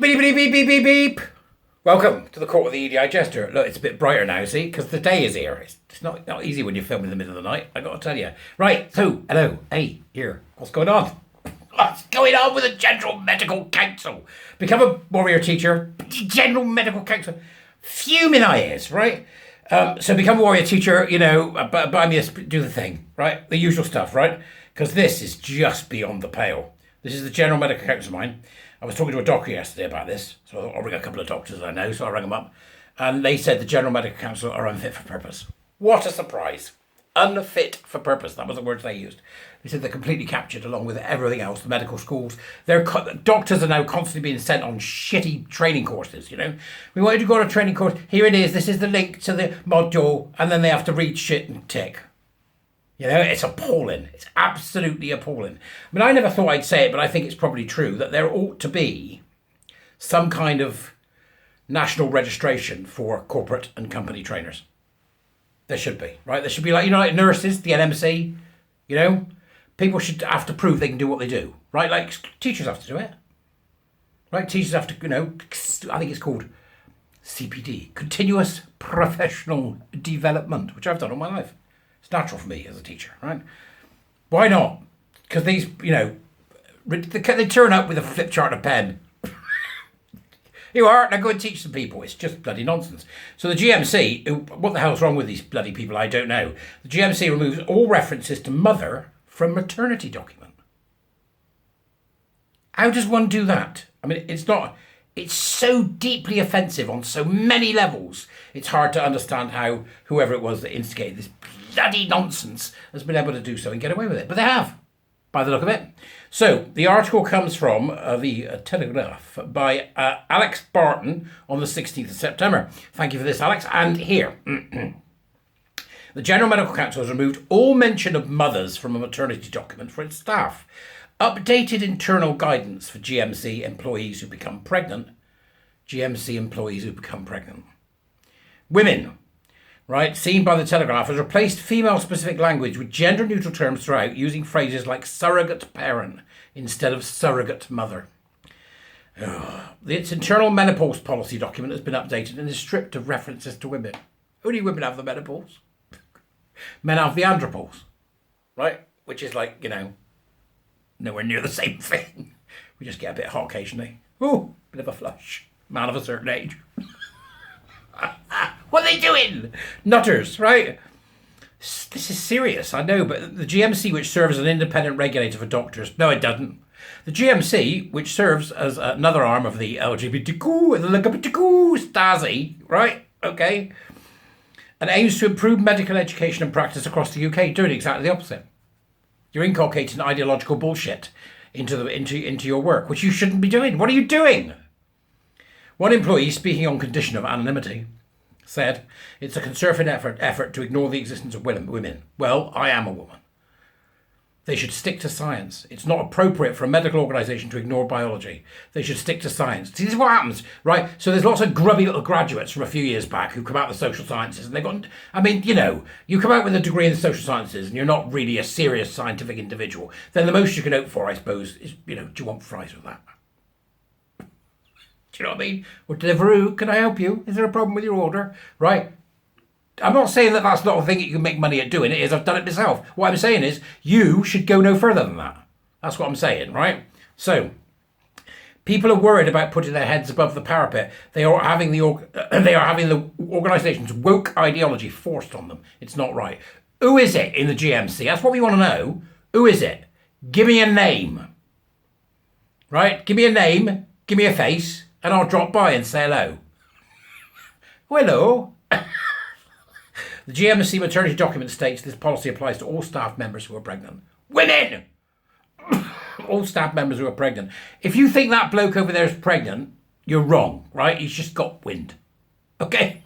Beep, beep, beep, beep, beep, beep. Welcome to the Court of the EDI Jester. Look, it's a bit brighter now, see, because the day is here. It's not easy when you're filming in the middle of the night, I got to tell you. Right, so, hello, hey, here, what's going on? What's going on with the General Medical Council? Become a warrior teacher, General Medical Council. Fuming I is, right? So become a warrior teacher, you know, buy me do the thing, right? The usual stuff, right? Because this is just beyond the pale. This is the General Medical Council of mine. I was talking to a doctor yesterday about this, so I thought I'll ring a couple of doctors I know, so I rang them up. And they said the General Medical Council are unfit for purpose. What a surprise. Unfit for purpose, that was the words they used. They said they're completely captured along with everything else, the medical schools. Doctors are now constantly being sent on shitty training courses, you know. We want you to go on a training course, here it is, this is the link to the module, and then they have to read shit and tick. You know, it's appalling. It's absolutely appalling. I mean, I never thought I'd say it, but I think it's probably true that there ought to be some kind of national registration for corporate and company trainers. There should be, right? There should be like, you know, like nurses, the NMC, you know? People should have to prove they can do what they do, right? Like teachers have to do it, right? Teachers have to, you know, I think it's called CPD, Continuous Professional Development, which I've done all my life. It's natural for me as a teacher, right? Why not? Because these, you know, they turn up with a flip chart and a pen. You are, now go and teach some people. It's just bloody nonsense. So the GMC, what the hell's wrong with these bloody people? I don't know. The GMC removes all references to mother from maternity document. How does one do that? I mean, it's so deeply offensive on so many levels. It's hard to understand how whoever it was that instigated this bloody nonsense has been able to do so and get away with it. But they have, by the look of it. So the article comes from the Telegraph by Alex Barton on the 16th of September. Thank you for this, Alex. And here, the General Medical Council has removed all mention of mothers from a maternity document for its staff. Updated internal guidance for GMC employees who become pregnant. GMC employees who become pregnant. Women, right, seen by the Telegraph, has replaced female-specific language with gender-neutral terms throughout, using phrases like surrogate parent instead of surrogate mother. Its internal menopause policy document has been updated and is stripped of references to women. Only women have the menopause. Men have the andropause, right? Which is like, you know, nowhere near the same thing. We just get a bit hot occasionally. Ooh, bit of a flush. Man of a certain age. What are they doing? Nutters, right? This is serious, I know, but the GMC, which serves as an independent regulator for doctors, no, it doesn't. The GMC, which serves as another arm of the LGBTQ and the LGBTQ Stasi, right? Okay. And aims to improve medical education and practice across the UK, doing exactly the opposite. You're inculcating ideological bullshit into your work, which you shouldn't be doing. What are you doing? One employee, speaking on condition of anonymity, said, it's a concerted effort to ignore the existence of women. Well, I am a woman. They should stick to science. It's not appropriate for a medical organisation to ignore biology. They should stick to science. See, this is what happens, right? So there's lots of grubby little graduates from a few years back who come out of the social sciences and they've got, I mean, you know, you come out with a degree in the social sciences and you're not really a serious scientific individual, then the most you can hope for, I suppose, is, you know, do you want fries with that? Do you know what I mean? Or Deliveroo, can I help you? Is there a problem with your order? Right? I'm not saying that that's not a thing that you can make money at doing. It is. I've done it myself. What I'm saying is you should go no further than that. That's what I'm saying, right? So people are worried about putting their heads above the parapet. They are having the organisation's woke ideology forced on them. It's not right. Who is it in the GMC? That's what we want to know. Who is it? Give me a name. Right? Give me a name. Give me a face. And I'll drop by and say hello. Hello. The GMC maternity document states this policy applies to all staff members who are pregnant. Women! All staff members who are pregnant. If you think that bloke over there is pregnant, you're wrong, right? He's just got wind. Okay?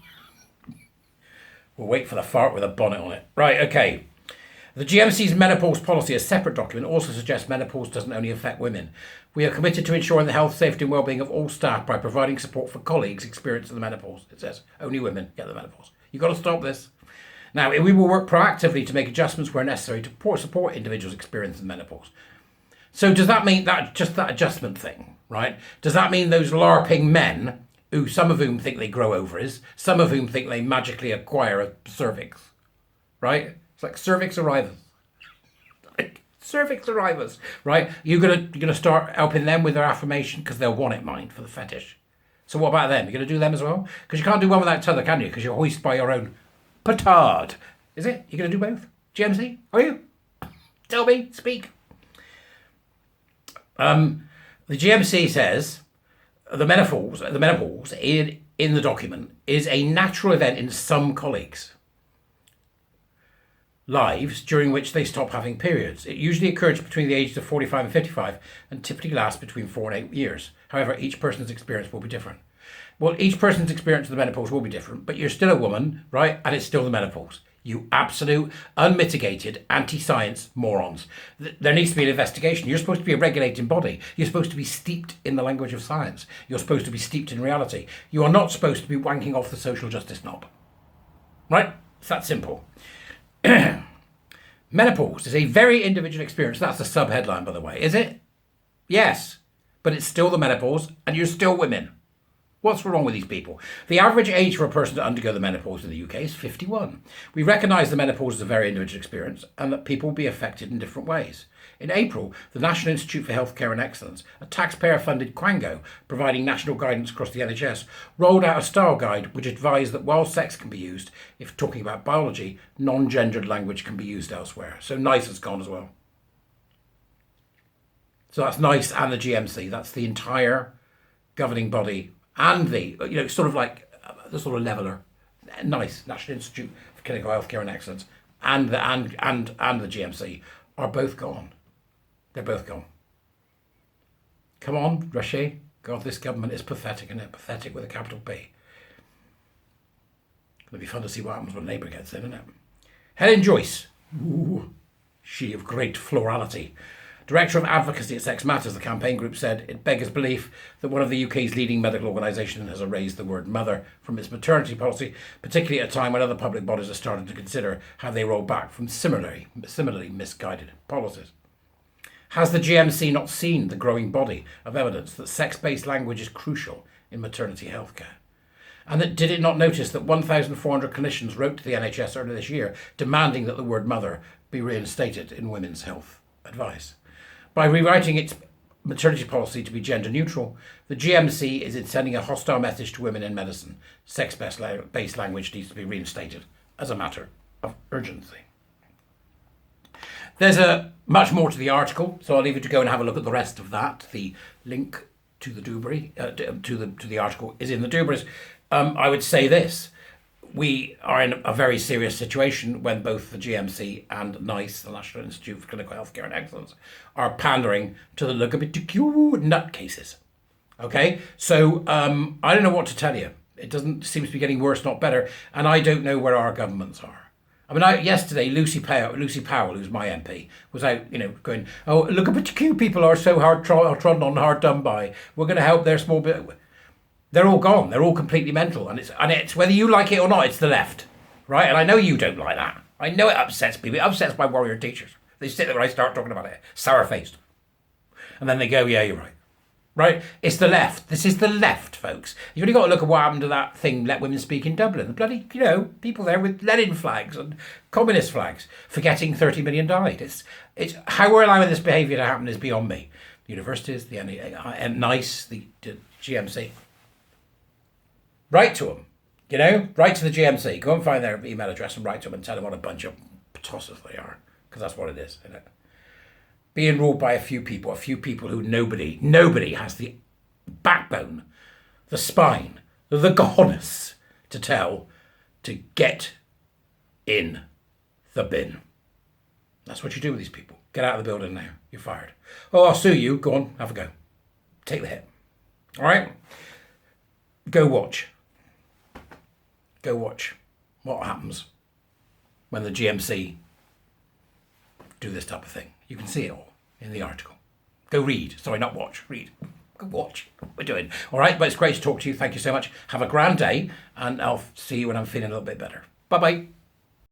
We'll wait for the fart with a bonnet on it. Right, okay. The GMC's menopause policy, a separate document, also suggests menopause doesn't only affect women. We are committed to ensuring the health, safety and well-being of all staff by providing support for colleagues experiencing the menopause. It says only women get the menopause. You've got to stop this. Now, we will work proactively to make adjustments where necessary to support individuals experiencing menopause. So does that mean that just that adjustment thing, right? Does that mean those LARPing men, who some of whom think they grow ovaries, some of whom think they magically acquire a cervix, right? It's like cervix arrivals. Cervix arrivals, right? You're gonna start helping them with their affirmation because they'll want it, mind, for the fetish. So what about them? You're going to do them as well? Because you can't do one without the other, can you? Because you're hoisted by your own petard. Is it? You're going to do both? GMC? Are you? Tell me. Speak. The GMC says the menopause in the document is a natural event in some colleagues' lives during which they stop having periods. It usually occurs between the ages of 45 and 55 and typically lasts between 4 and 8 years. However, each person's experience will be different. Well, each person's experience of the menopause will be different, but you're still a woman, right? And it's still the menopause. You absolute, unmitigated, anti-science morons. There needs to be an investigation. You're supposed to be a regulating body. You're supposed to be steeped in the language of science. You're supposed to be steeped in reality. You are not supposed to be wanking off the social justice knob. Right? It's that simple. Menopause is a very individual experience. That's the sub-headline, by the way. Is it? Yes. But it's still the menopause, and you're still women. What's wrong with these people? The average age for a person to undergo the menopause in the UK is 51. We recognise the menopause as a very individual experience and that people will be affected in different ways. In April, the National Institute for Healthcare and Excellence, a taxpayer-funded quango providing national guidance across the NHS, rolled out a style guide which advised that while sex can be used, if talking about biology, non-gendered language can be used elsewhere. So NICE has gone as well. So that's NICE and the GMC. That's the entire governing body and the, sort of like the sort of leveler. NICE, National Institute for Clinical Healthcare and Excellence, and the GMC are both gone. They're both gone. Come on, Rishi. God, this government is pathetic, isn't it? Pathetic with a capital P. It'll be fun to see what happens when Labour gets in, isn't it? Helen Joyce. Ooh, she of great florality. Director of Advocacy at Sex Matters, the campaign group, said it beggars belief that one of the UK's leading medical organisations has erased the word mother from its maternity policy, particularly at a time when other public bodies are starting to consider how they roll back from similarly misguided policies. Has the GMC not seen the growing body of evidence that sex-based language is crucial in maternity healthcare? And did it not notice that 1,400 clinicians wrote to the NHS earlier this year demanding that the word mother be reinstated in women's health advice? By rewriting its maternity policy to be gender neutral, the GMC is sending a hostile message to women in medicine. Sex-based language needs to be reinstated as a matter of urgency. There's much more to the article, so I'll leave you to go and have a look at the rest of that. The link to the Dewberry, to the article is in the Dewberries. I would say this. We are in a very serious situation when both the GMC and NICE, the National Institute for Clinical Healthcare and Excellence, are pandering to the LGBTQ nutcases. Okay? So I don't know what to tell you. It seem to be getting worse, not better, and I don't know where our governments are. I mean, yesterday, Lucy Powell, who's my MP, was out, going, oh, LGBTQ people are so hard trodden on, hard done by. We're going to help their small bit. They're all gone. They're all completely mental. And it's whether you like it or not, it's the left. Right? And I know you don't like that. I know it upsets people. It upsets my warrior teachers. They sit there when I start talking about it, sour-faced. And then they go, yeah, you're right. Right? It's the left. This is the left, folks. You've only got to look at what happened to that thing, Let Women Speak in Dublin. The bloody, people there with Lenin flags and communist flags, forgetting 30 million died. It's how we're allowing this behaviour to happen is beyond me. The universities, the NICE, the GMC. Write to them, write to the GMC. Go and find their email address and write to them and tell them what a bunch of tossers they are. Because that's what it is, isn't it? Being ruled by a few people who nobody has the backbone, the spine, the cojones to tell to get in the bin. That's what you do with these people. Get out of the building now. You're fired. Oh, I'll sue you. Go on, have a go. Take the hit. All right? Go watch what happens when the GMC do this type of thing. You can see it all in the article. Go read. Sorry, not watch. Read. Go watch what we're doing. All right, but it's great to talk to you. Thank you so much. Have a grand day, and I'll see you when I'm feeling a little bit better. Bye-bye.